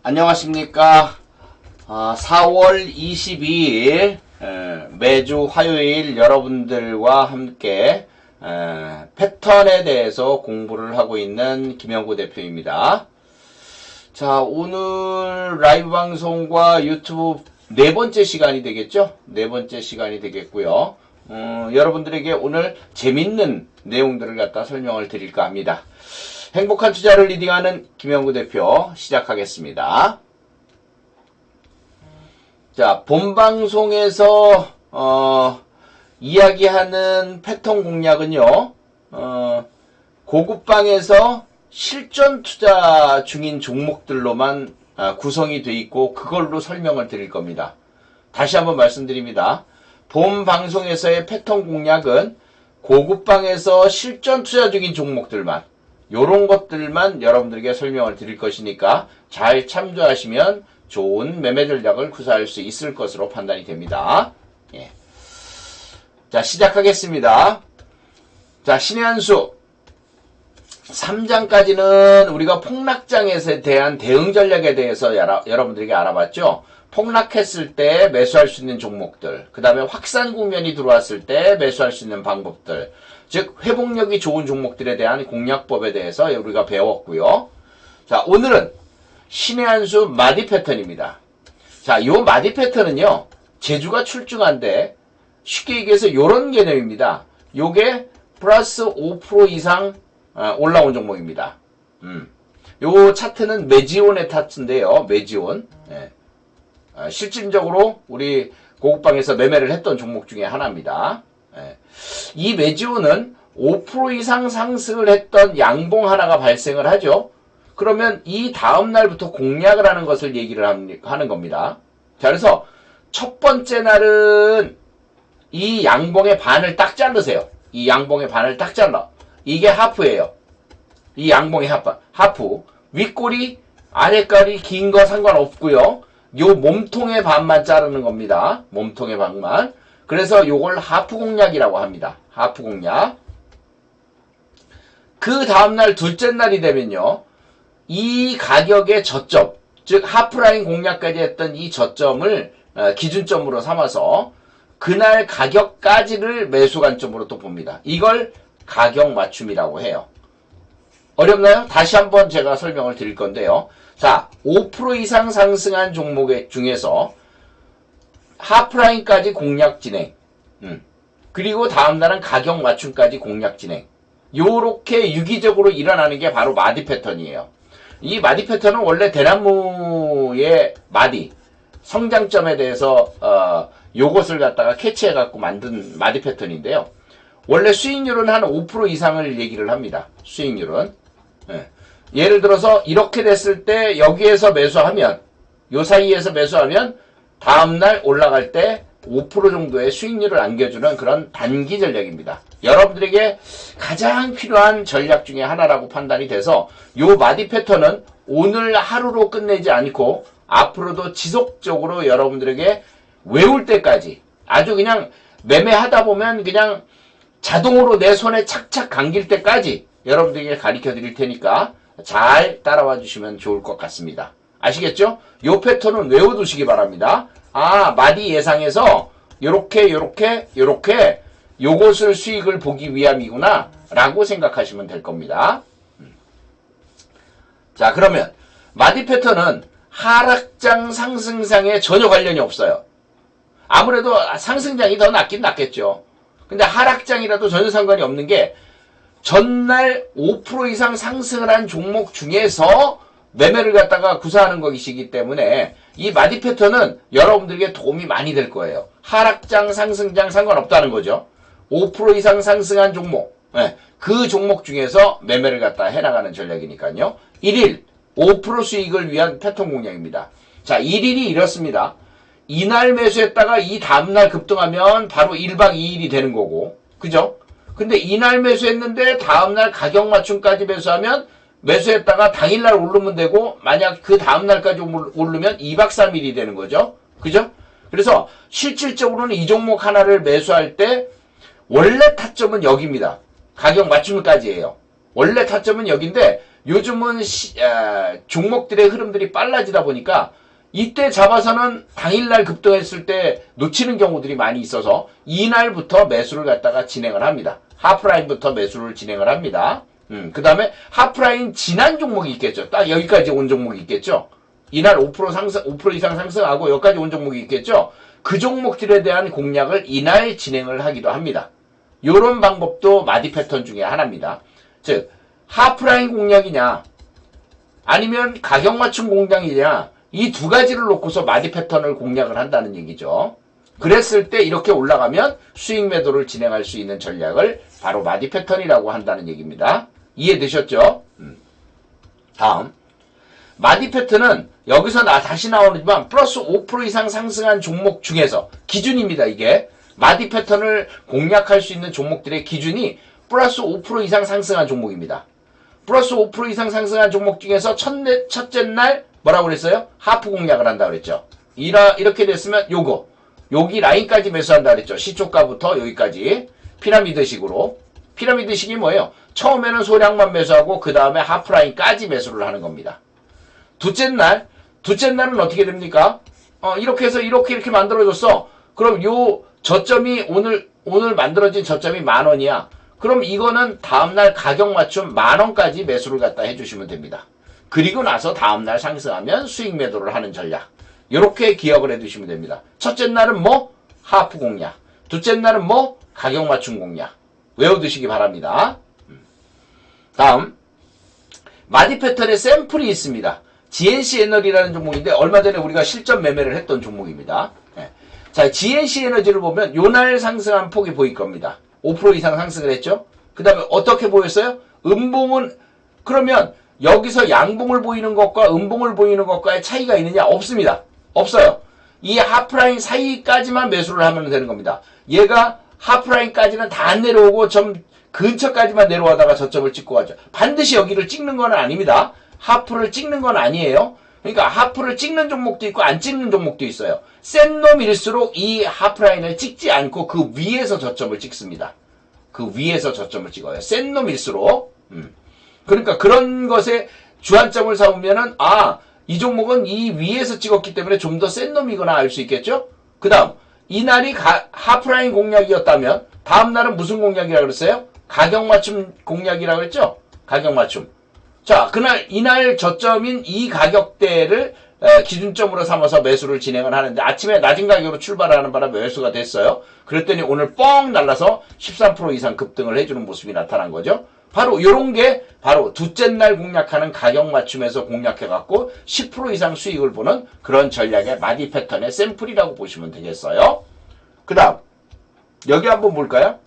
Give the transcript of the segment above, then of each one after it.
안녕하십니까. 4월 22일 매주 화요일 여러분들과 함께 패턴에 대해서 공부를 하고 있는 김영구 대표입니다. 자, 오늘 라이브 방송과 유튜브 네 번째 시간이 되겠죠? 네 번째 시간이 되겠고요. 여러분들에게 오늘 재밌는 내용들을 갖다 설명을 드릴까 합니다. 행복한 투자를 리딩하는 김영구 대표 시작하겠습니다. 자, 본방송에서 이야기하는 패턴 공략은요, 고급방에서 실전 투자 중인 종목들로만 구성이 되어 있고 그걸로 설명을 드릴 겁니다. 다시 한번 말씀드립니다. 본 방송에서의 패턴 공략은 고급방에서 실전 투자 중인 종목들만, 요런 것들만 여러분들에게 설명을 드릴 것이니까 잘 참조하시면 좋은 매매 전략을 구사할 수 있을 것으로 판단이 됩니다. 예. 자, 시작하겠습니다. 자, 신의 한 수 3장까지는 우리가 폭락장에 대한 대응 전략에 대해서 여러분들에게 알아봤죠. 폭락했을 때 매수할 수 있는 종목들, 그 다음에 확산 국면이 들어왔을 때 매수할 수 있는 방법들, 즉 회복력이 좋은 종목들에 대한 공략법에 대해서 우리가 배웠고요. 자, 오늘은 신의 한 수 마디 패턴입니다. 자, 요 마디 패턴은요, 재주가 출중한데 쉽게 얘기해서 요런 개념입니다. 요게 플러스 5% 이상 올라온 종목입니다. 요 차트는 매지온의 차트인데요. 매지온. 예. 실질적으로 우리 고급방에서 매매를 했던 종목 중에 하나입니다. 예. 이 매지온은 5% 이상 상승을 했던 양봉 하나가 발생을 하죠. 그러면 이 다음 날부터 공략을 하는 것을 얘기를 하는 겁니다. 자, 그래서 첫 번째 날은 이 양봉의 반을 딱 자르세요. 이 양봉의 반을 딱 잘라. 이게 하프예요. 이 양봉의 하프. 윗꼬리, 아랫꼬리 긴 거 상관없고요. 요 몸통의 반만 자르는 겁니다. 몸통의 반만. 그래서 요걸 하프 공략이라고 합니다. 하프 공략. 그 다음날 둘째 날이 되면요, 이 가격의 저점, 즉 하프라인 공략까지 했던 이 저점을 기준점으로 삼아서 그날 가격까지를 매수 관점으로 또 봅니다. 이걸 가격 맞춤이라고 해요. 어렵나요? 다시 한번 제가 설명을 드릴 건데요. 자, 5% 이상 상승한 종목 중에서 하프라인까지 공략 진행, 그리고 다음날은 가격 맞춤까지 공략 진행, 요렇게 유기적으로 일어나는 게 바로 마디 패턴이에요. 이 마디 패턴은 원래 대나무의 마디, 성장점에 대해서 요것을 갖다가 캐치해갖고 만든 마디 패턴인데요. 원래 수익률은 한 5% 이상을 얘기를 합니다. 수익률은. 예. 예를 들어서 이렇게 됐을 때 여기에서 매수하면, 요 사이에서 매수하면 다음날 올라갈 때 5% 정도의 수익률을 안겨주는 그런 단기 전략입니다. 여러분들에게 가장 필요한 전략 중에 하나라고 판단이 돼서 요 마디 패턴은 오늘 하루로 끝내지 않고 앞으로도 지속적으로 여러분들에게 외울 때까지, 아주 그냥 매매하다 보면 그냥 자동으로 내 손에 착착 감길 때까지 여러분들에게 가르쳐 드릴 테니까 잘 따라와 주시면 좋을 것 같습니다. 아시겠죠? 요 패턴은 외워두시기 바랍니다. 마디 예상해서 요렇게 요것을 수익을 보기 위함이구나 라고 생각하시면 될 겁니다. 자, 그러면 마디 패턴은 하락장 상승장에 전혀 관련이 없어요. 아무래도 상승장이 더 낫긴 낫겠죠. 근데 하락장이라도 전혀 상관이 없는 게 전날 5% 이상 상승을 한 종목 중에서 매매를 갖다가 구사하는 것이기 때문에 이 마디 패턴은 여러분들에게 도움이 많이 될 거예요. 하락장, 상승장 상관없다는 거죠. 5% 이상 상승한 종목, 그 종목 중에서 매매를 갖다 해나가는 전략이니까요. 1일 5% 수익을 위한 패턴 공략입니다. 자, 1일이 이렇습니다. 이날 매수했다가 이 다음날 급등하면 바로 1박 2일이 되는 거고, 그죠? 근데 이날 매수했는데 다음날 가격 맞춤까지 매수하면 매수했다가 당일날 오르면 되고, 만약 그 다음날까지 오르면 2박 3일이 되는 거죠. 그죠? 그래서 실질적으로는 이 종목 하나를 매수할 때 원래 타점은 여기입니다. 가격 맞춤까지예요. 원래 타점은 여기인데 요즘은 종목들의 흐름들이 빨라지다 보니까 이때 잡아서는 당일날 급등했을 때 놓치는 경우들이 많이 있어서 이날부터 매수를 갖다가 진행을 합니다. 하프라인부터 매수를 진행을 합니다. 그 다음에 하프라인 지난 종목이 있겠죠. 딱 여기까지 온 종목이 있겠죠. 이날 5% 상승, 5% 이상 상승하고 여기까지 온 종목이 있겠죠. 그 종목들에 대한 공략을 이날 진행을 하기도 합니다. 요런 방법도 마디 패턴 중에 하나입니다. 즉, 하프라인 공략이냐, 아니면 가격 맞춤 공략이냐, 이 두 가지를 놓고서 마디 패턴을 공략을 한다는 얘기죠. 그랬을 때 이렇게 올라가면 수익 매도를 진행할 수 있는 전략을 바로 마디 패턴이라고 한다는 얘기입니다. 이해되셨죠? 다음. 마디 패턴은 여기서 다시 나오지만 플러스 5% 이상 상승한 종목 중에서 기준입니다. 이게 마디 패턴을 공략할 수 있는 종목들의 기준이 플러스 5% 이상 상승한 종목입니다. 플러스 5% 이상 상승한 종목 중에서 첫째 날 뭐라고 그랬어요? 하프 공략을 한다 그랬죠. 이렇게 됐으면 여기 라인까지 매수한다 그랬죠. 시초가부터 여기까지 피라미드식으로. 피라미드식이 뭐예요? 처음에는 소량만 매수하고 그 다음에 하프라인까지 매수를 하는 겁니다. 둘째 날은 어떻게 됩니까? 이렇게 해서 이렇게 만들어줬어. 그럼 요 저점이 오늘 만들어진 저점이 10,000원이야. 그럼 이거는 다음날 가격 맞춤 10,000원까지 매수를 갖다 해주시면 됩니다. 그리고 나서 다음날 상승하면 수익 매도를 하는 전략. 이렇게 기억을 해두시면 됩니다. 첫째 날은 뭐? 하프 공략. 둘째 날은 뭐? 가격 맞춤 공략. 외워두시기 바랍니다. 다음. 마디 패턴의 샘플이 있습니다. GNC 에너지라는 종목인데 얼마 전에 우리가 실전 매매를 했던 종목입니다. 자, GNC 에너지를 보면 요날 상승한 폭이 보일 겁니다. 5% 이상 상승을 했죠. 그 다음에 어떻게 보였어요? 음봉은 그러면 여기서 양봉을 보이는 것과 음봉을 보이는 것과의 차이가 있느냐? 없습니다. 없어요. 이 하프라인 사이까지만 매수를 하면 되는 겁니다. 얘가 하프라인까지는 다 안 내려오고 점 근처까지만 내려오다가 저점을 찍고 가죠. 반드시 여기를 찍는 건 아닙니다. 하프를 찍는 건 아니에요. 그러니까 하프를 찍는 종목도 있고 안 찍는 종목도 있어요. 센 놈일수록 이 하프라인을 찍지 않고 그 위에서 저점을 찍습니다. 그 위에서 저점을 찍어요. 센 놈일수록. 그러니까 그런 것에 주안점을 삼으면은 이 종목은 이 위에서 찍었기 때문에 좀 더 센 놈이거나 알 수 있겠죠? 그 다음 이날이 하프라인 공략이었다면 다음 날은 무슨 공략이라고 그랬어요? 가격 맞춤 공략이라고 그랬죠? 가격 맞춤. 자, 이날 저점인 이 가격대를 기준점으로 삼아서 매수를 진행을 하는데 아침에 낮은 가격으로 출발하는 바람에 매수가 됐어요. 그랬더니 오늘 뻥 날라서 13% 이상 급등을 해주는 모습이 나타난 거죠. 바로 이런 게 바로 둘째 날 공략하는 가격 맞춤에서 공략해갖고 10% 이상 수익을 보는 그런 전략의 마디 패턴의 샘플이라고 보시면 되겠어요. 그 다음 여기 한번 볼까요?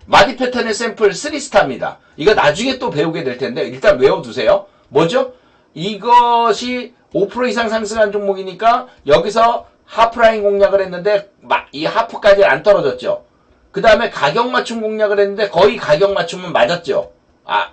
마디 패턴의 샘플 3스타입니다. 이거 나중에 또 배우게 될 텐데 일단 외워두세요. 뭐죠? 이것이 5% 이상 상승한 종목이니까 여기서 하프라인 공략을 했는데 이 하프까지 안 떨어졌죠. 그 다음에 가격 맞춤 공략을 했는데 거의 가격 맞춤은 맞았죠.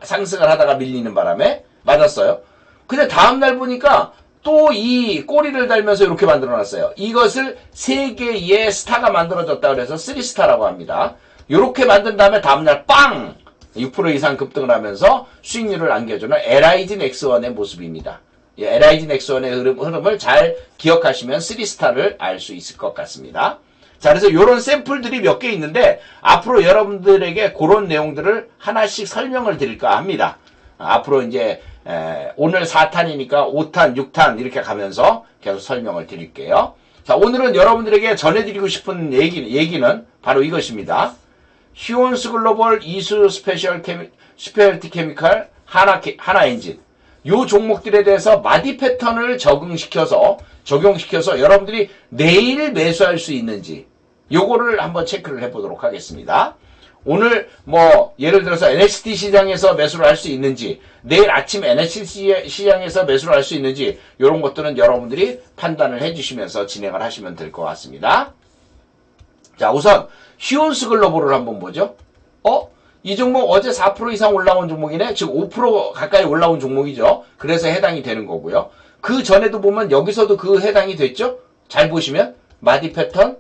상승을 하다가 밀리는 바람에 맞았어요. 근데 다음날 보니까 또 이 꼬리를 달면서 이렇게 만들어놨어요. 이것을 3개의 스타가 만들어졌다 그래서 3스타라고 합니다. 이렇게 만든 다음에 다음날 빵! 6% 이상 급등을 하면서 수익률을 안겨주는 LIG 넥스원의 모습입니다. LIG 넥스원의 흐름을 잘 기억하시면 3스타를 알 수 있을 것 같습니다. 자, 그래서 이런 샘플들이 몇 개 있는데 앞으로 여러분들에게 그런 내용들을 하나씩 설명을 드릴까 합니다. 앞으로 이제 오늘 4탄이니까 5탄, 6탄 이렇게 가면서 계속 설명을 드릴게요. 자, 오늘은 여러분들에게 전해드리고 싶은 얘기는 바로 이것입니다. 휴온스 글로벌 이수 스페셜티 케미칼 하나 엔진 요 종목들에 대해서 마디 패턴을 적용시켜서 여러분들이 내일 매수할 수 있는지 요거를 한번 체크를 해보도록 하겠습니다. 오늘 예를 들어서 NXT 시장에서 매수를 할 수 있는지 내일 아침 NXT 시장에서 매수를 할 수 있는지 이런 것들은 여러분들이 판단을 해주시면서 진행을 하시면 될 것 같습니다. 자, 우선 휴온스 글로벌을 한번 보죠. 이 종목 어제 4% 이상 올라온 종목이네. 즉 5% 가까이 올라온 종목이죠. 그래서 해당이 되는 거고요. 그 전에도 보면 여기서도 그 해당이 됐죠. 잘 보시면 마디 패턴,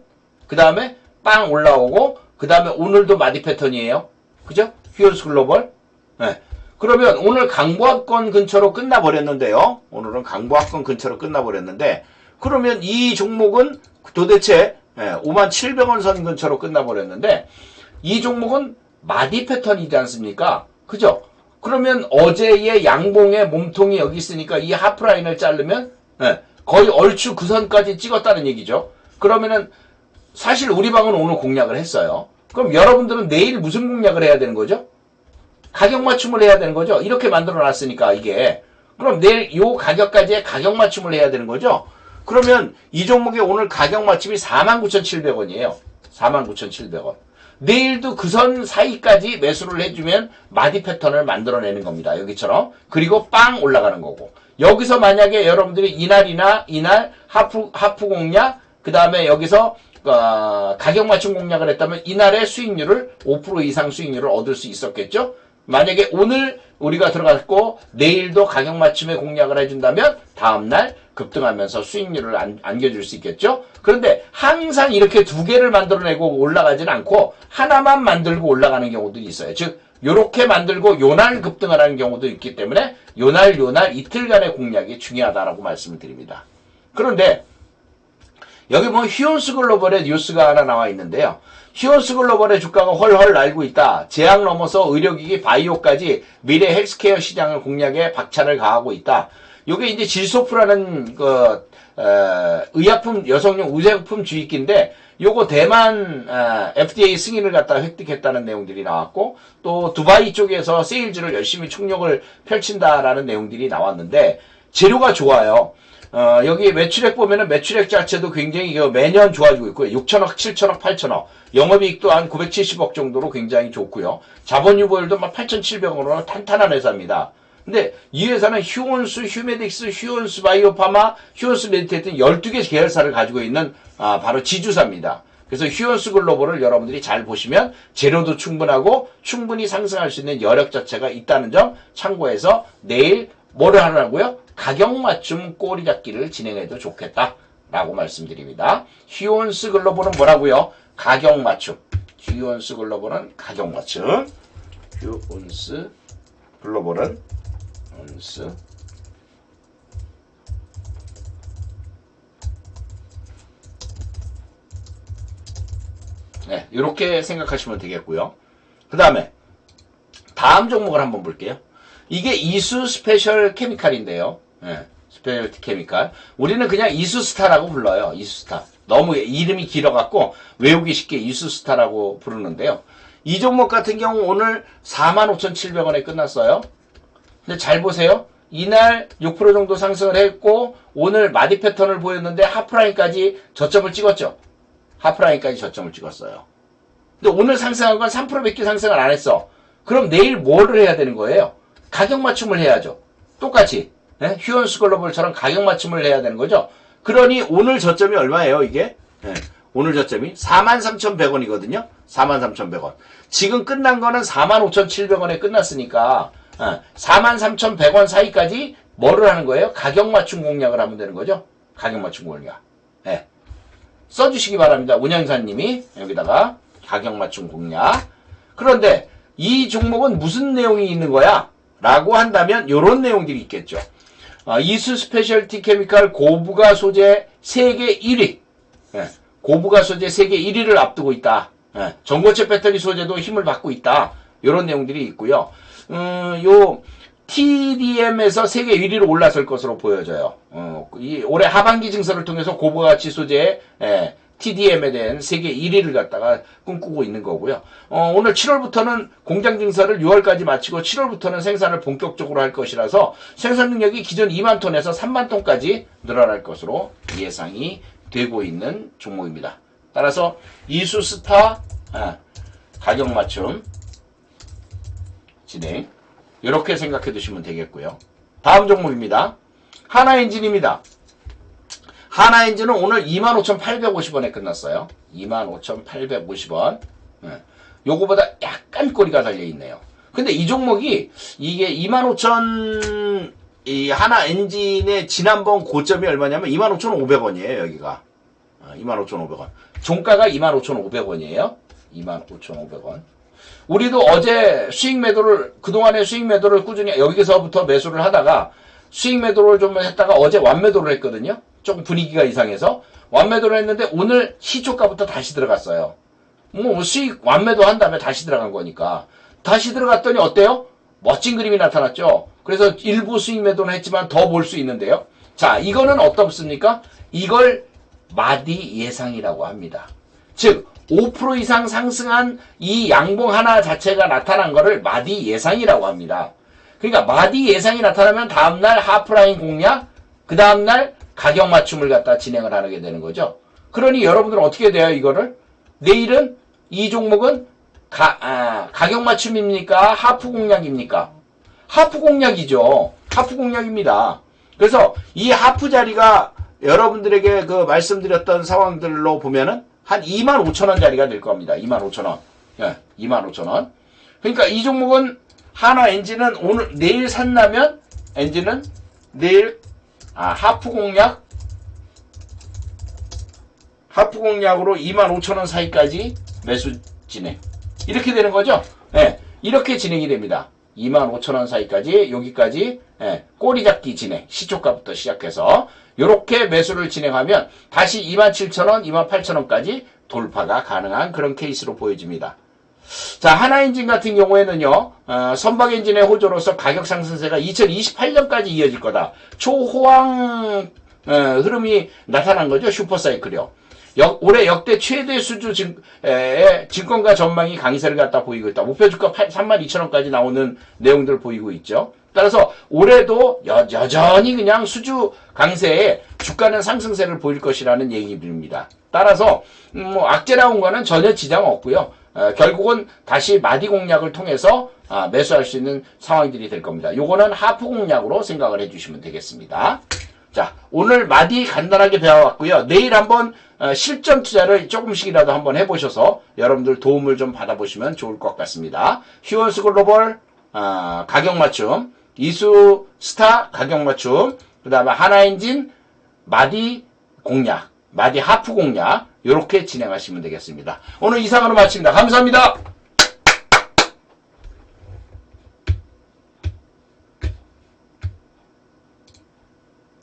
그 다음에 빵 올라오고 그 다음에 오늘도 마디 패턴이에요. 그죠? 휴온스 글로벌. 네. 그러면 오늘 강보합권 근처로 끝나버렸는데요. 오늘은 강보합권 근처로 끝나버렸는데 그러면 이 종목은 도대체 57,000원 선 근처로 끝나버렸는데 이 종목은 마디 패턴이지 않습니까? 그죠? 그러면 어제의 양봉의 몸통이 여기 있으니까 이 하프라인을 자르면 거의 얼추 그 선까지 찍었다는 얘기죠. 그러면은 사실 우리 방은 오늘 공략을 했어요. 그럼 여러분들은 내일 무슨 공략을 해야 되는 거죠? 가격 맞춤을 해야 되는 거죠. 이렇게 만들어 놨으니까 이게. 그럼 내일 요 가격까지의 가격 맞춤을 해야 되는 거죠. 그러면 이 종목의 오늘 가격 맞춤이 49,700원이에요. 49,700원. 내일도 그 선 사이까지 매수를 해주면 마디 패턴을 만들어내는 겁니다. 여기처럼. 그리고 빵 올라가는 거고. 여기서 만약에 여러분들이 이날 하프 공략, 그 다음에 여기서 가격 맞춤 공략을 했다면 이날의 수익률을 5% 이상 수익률을 얻을 수 있었겠죠. 만약에 오늘 우리가 들어갔고 내일도 가격 맞춤에 공략을 해준다면 다음날 급등하면서 수익률을 안겨줄 수 있겠죠. 그런데 항상 이렇게 두 개를 만들어내고 올라가지는 않고 하나만 만들고 올라가는 경우들이 있어요. 즉 요렇게 만들고 요날 급등하는 경우도 있기 때문에 요날 이틀간의 공략이 중요하다라고 말씀을 드립니다. 그런데 여기 뭐 휴온스 글로벌의 뉴스가 하나 나와 있는데요. 휴온스 글로벌의 주가가 헐헐 날고 있다. 제약 넘어서 의료기기 바이오까지 미래 헬스케어 시장을 공략에 박차를 가하고 있다. 요게 이제 질소프라는 의약품 여성용 의약품 주입기인데 요거 대만 FDA 승인을 갖다 획득했다는 내용들이 나왔고 또 두바이 쪽에서 세일즈를 열심히 총력을 펼친다라는 내용들이 나왔는데 재료가 좋아요. 여기 매출액 보면은 매출액 자체도 굉장히 매년 좋아지고 있고요. 6천억, 7천억, 8천억. 영업이익도 한 970억 정도로 굉장히 좋고요. 자본 유보율도 막 8,700억으로 탄탄한 회사입니다. 근데 이 회사는 휴온스, 휴메딕스, 휴온스 바이오파마, 휴온스 메디테이트 12개 계열사를 가지고 있는 바로 지주사입니다. 그래서 휴온스 글로벌을 여러분들이 잘 보시면 재료도 충분하고 충분히 상승할 수 있는 여력 자체가 있다는 점 참고해서 내일 뭐를 하라고요? 가격 맞춤 꼬리 잡기를 진행해도 좋겠다라고 말씀드립니다. 휴온스 글로벌은 뭐라고요? 가격 맞춤. 휴온스 글로벌은 가격 맞춤. 휴온스 글로벌은 온스 네, 이렇게 생각하시면 되겠고요. 그 다음에 다음 종목을 한번 볼게요. 이게 이수 스페셜 케미칼인데요. 네, 스페셜티 케미칼. 우리는 그냥 이수스타라고 불러요. 이수스타. 너무 이름이 길어갖고 외우기 쉽게 이수스타라고 부르는데요. 이 종목 같은 경우 오늘 45,700원에 끝났어요. 근데 잘 보세요. 이날 6% 정도 상승을 했고 오늘 마디 패턴을 보였는데 하프라인까지 저점을 찍었죠. 하프라인까지 저점을 찍었어요. 근데 오늘 상승한 건 3%밖에 상승을 안 했어. 그럼 내일 뭐를 해야 되는 거예요? 가격 맞춤을 해야죠. 똑같이 휴온스 글로벌처럼 가격 맞춤을 해야 되는 거죠. 그러니 오늘 저점이 얼마예요 이게? 오늘 저점이 43,100원이거든요. 43,100원. 지금 끝난 거는 45,700원에 끝났으니까 43,100원 사이까지 뭐를 하는 거예요? 가격 맞춤 공략을 하면 되는 거죠. 가격 맞춤 공략. 써주시기 바랍니다. 운영사님이 여기다가 가격 맞춤 공략. 그런데 이 종목은 무슨 내용이 있는 거야? 라고 한다면 이런 내용들이 있겠죠. 이수 스페셜티 케미칼 고부가 소재 세계 1위. 고부가 소재 세계 1위를 앞두고 있다. 전고체 배터리 소재도 힘을 받고 있다. 이런 내용들이 있고요. 요 TDM에서 세계 1위로 올라설 것으로 보여져요. 올해 하반기 증설을 통해서 고부가 가치 소재의 TDM에 대한 세계 1위를 갖다가 꿈꾸고 있는 거고요. 오늘 7월부터는 공장 증설을 6월까지 마치고 7월부터는 생산을 본격적으로 할 것이라서 생산 능력이 기존 2만 톤에서 3만 톤까지 늘어날 것으로 예상이 되고 있는 종목입니다. 따라서 이수스타 가격 맞춤 진행 이렇게 생각해 두시면 되겠고요. 다음 종목입니다. 하나엔진입니다. 하나엔진은 오늘 25,850원에 끝났어요. 25,850원. 요거보다 약간 꼬리가 달려있네요. 근데 이 종목이 이게 25,000 이 하나엔진의 지난번 고점이 얼마냐면 25,500원이에요. 여기가 25,500원. 종가가 25,500원이에요. 25,500원. 우리도 어제 수익 매도를, 그동안의 수익 매도를 꾸준히 여기서부터 매수를 하다가 수익 매도를 좀 했다가 어제 완매도를 했거든요. 조금 분위기가 이상해서. 완매도를 했는데 오늘 시초가부터 다시 들어갔어요. 뭐 수익 완매도 한 다음에 다시 들어간 거니까. 다시 들어갔더니 어때요? 멋진 그림이 나타났죠. 그래서 일부 수익 매도는 했지만 더 볼 수 있는데요. 자, 이거는 어떻습니까? 이걸 마디 예상이라고 합니다. 즉 5% 이상 상승한 이 양봉 하나 자체가 나타난 거를 마디 예상이라고 합니다. 그러니까 마디 예상이 나타나면 다음날 하프라인 공략, 그 다음날 가격 맞춤을 갖다 진행을 하게 되는 거죠. 그러니 여러분들은 어떻게 돼요, 이거를? 내일은 이 종목은 가격 맞춤입니까? 하프 공략입니까? 하프 공략이죠. 하프 공략입니다. 그래서 이 하프 자리가 여러분들에게 그 말씀드렸던 상황들로 보면은 한 25,000원 자리가 될 겁니다. 25,000원. 예, 25,000원. 그러니까 이 종목은 하나 엔진은 내일 산다면 엔진은 내일 하프 공략으로 25,000원 사이까지 매수 진행. 이렇게 되는 거죠. 예, 이렇게 진행이 됩니다. 25,000원 사이까지 여기까지 꼬리 잡기 진행. 시초가부터 시작해서 이렇게 매수를 진행하면 다시 27,000원, 28,000원까지 돌파가 가능한 그런 케이스로 보여집니다. 자, 하나엔진 같은 경우에는요, 선박엔진의 호조로서 가격 상승세가 2028년까지 이어질 거다. 초호황 흐름이 나타난 거죠. 슈퍼사이클이요. 올해 역대 최대 수주 증권가 전망이 강세를 갖다 보이고 있다. 목표주가 32,000원까지 나오는 내용들 보이고 있죠. 따라서 올해도 여전히 그냥 수주 강세에 주가는 상승세를 보일 것이라는 얘기입니다. 따라서 악재 나온 거는 전혀 지장 없고요. 결국은 다시 마디 공략을 통해서 매수할 수 있는 상황들이 될 겁니다. 요거는 하프 공략으로 생각을 해주시면 되겠습니다. 자, 오늘 마디 간단하게 배워왔고요. 내일 한번 실전 투자를 조금씩이라도 한번 해보셔서 여러분들 도움을 좀 받아보시면 좋을 것 같습니다. 휴원스 글로벌 가격 맞춤, 이수 스타 가격 맞춤, 그 다음에 하나엔진 마디 공략, 마디 하프 공략 이렇게 진행하시면 되겠습니다. 오늘 이상으로 마칩니다. 감사합니다.